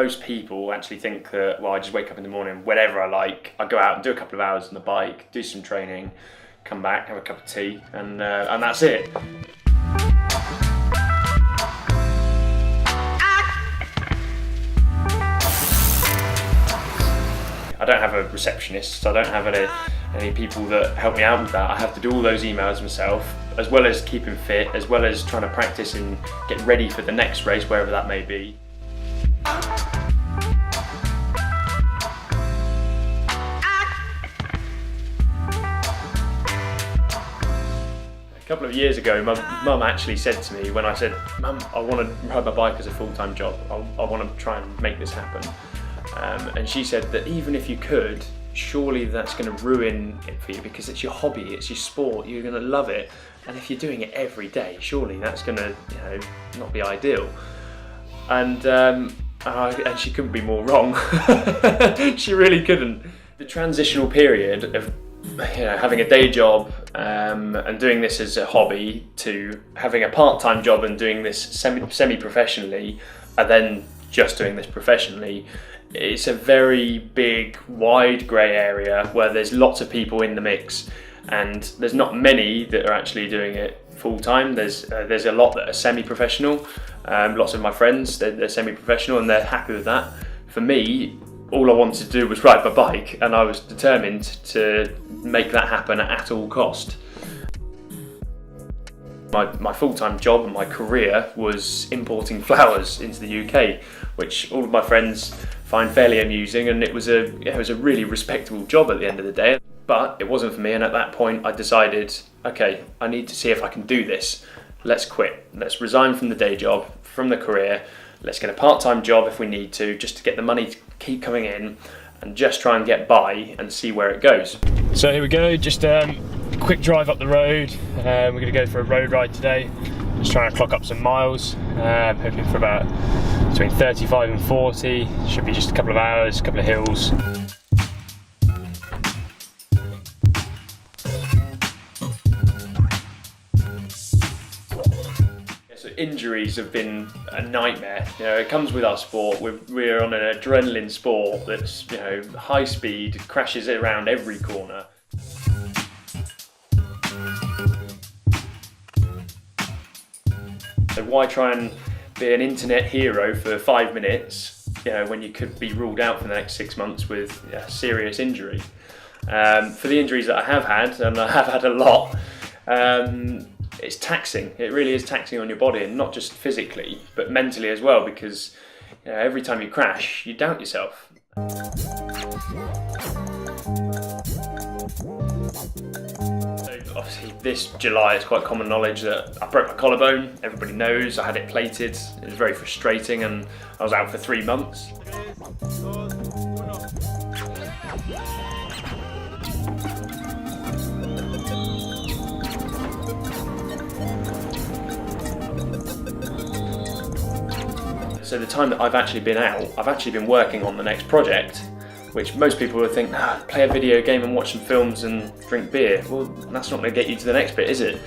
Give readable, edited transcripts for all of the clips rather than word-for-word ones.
most people actually think that, well, I just wake up in the morning, whenever I like, I go out and do a couple of hours on the bike, do some training, come back, have a cup of tea, and that's it. I don't have a receptionist, I don't have any people that help me out with that. I have to do all those emails myself, as well as keeping fit, as well as trying to practice and get ready for the next race, wherever that may be. A couple of years ago, mum actually said to me, when I said, "Mum, I want to ride my bike as a full-time job, I want to try and make this happen." And she said that even if you could, surely that's going to ruin it for you, because it's your hobby, it's your sport, you're going to love it, and if you're doing it every day, surely that's going to, not be ideal. And she couldn't be more wrong. She really couldn't. The transitional period of having a day job and doing this as a hobby to having a part-time job and doing this semi-professionally, and then just doing this professionally, it's a very big, wide grey area where there's lots of people in the mix, and there's not many that are actually doing it full-time. There's a lot that are semi-professional. Lots of my friends, they're semi-professional and they're happy with that. For me, all I wanted to do was ride my bike, and I was determined to make that happen at all cost. My full-time job and my career was importing flowers into the UK, which all of my friends find fairly amusing, and it was a really respectable job at the end of the day. But it wasn't for me, and at that point I decided, okay, I need to see if I can do this. Let's quit. Let's resign from the day job, from the career. Let's get a part-time job if we need to, just to get the money to keep coming in, and just try and get by and see where it goes. So here we go, just quick drive up the road. We're going to go for a road ride today, just trying to clock up some miles, hoping for about between 35 and 40. Should be just a couple of hours, a couple of hills. So injuries have been a nightmare. It comes with our sport. We're on an adrenaline sport that's high speed, crashes around every corner. So why try and be an internet hero for 5 minutes, when you could be ruled out for the next 6 months with a serious injury? For the injuries that I have had, and I have had a lot, it's taxing. It really is taxing on your body, and not just physically, but mentally as well, because every time you crash, you doubt yourself. Obviously this July it's quite common knowledge that I broke my collarbone. Everybody knows I had it plated. It was very frustrating, and I was out for 3 months. So the time that I've actually been out, I've actually been working on the next project, which most people would think, play a video game and watch some films and drink beer. Well, that's not going to get you to the next bit, is it?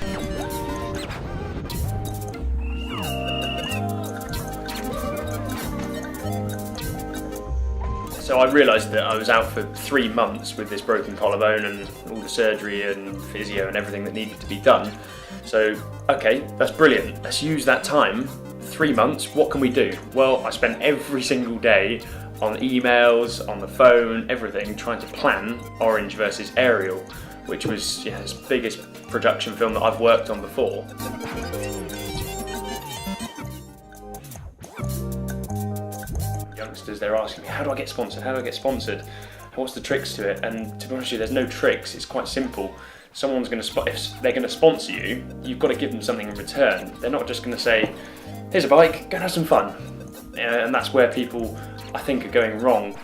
So I realised that I was out for 3 months with this broken collarbone and all the surgery and physio and everything that needed to be done. So, okay, that's brilliant. Let's use that time. 3 months, what can we do? Well, I spent every single day on emails, on the phone, everything, trying to plan Orange versus Ariel, which was his biggest production film that I've worked on before. Youngsters, they're asking me, how do I get sponsored? How do I get sponsored? What's the tricks to it? And to be honest with you, there's no tricks. It's quite simple. Someone's going to if they're going to sponsor you, you've got to give them something in return. They're not just going to say, here's a bike, go and have some fun. And that's where people, I think, are going wrong.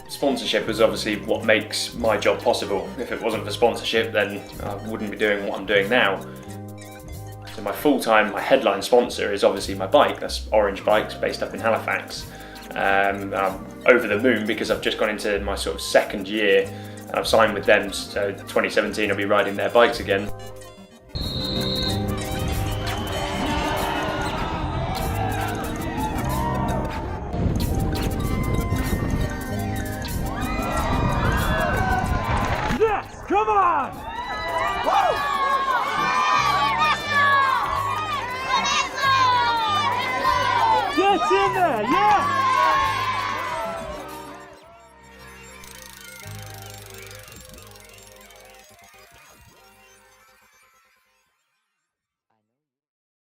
Sponsorship is obviously what makes my job possible. If it wasn't for sponsorship, then I wouldn't be doing what I'm doing now. So my my headline sponsor is obviously my bike. That's Orange Bikes, based up in Halifax. I'm over the moon because I've just gone into my sort of 2nd year, and I've signed with them, so 2017 I'll be riding their bikes again. It's in there, yeah!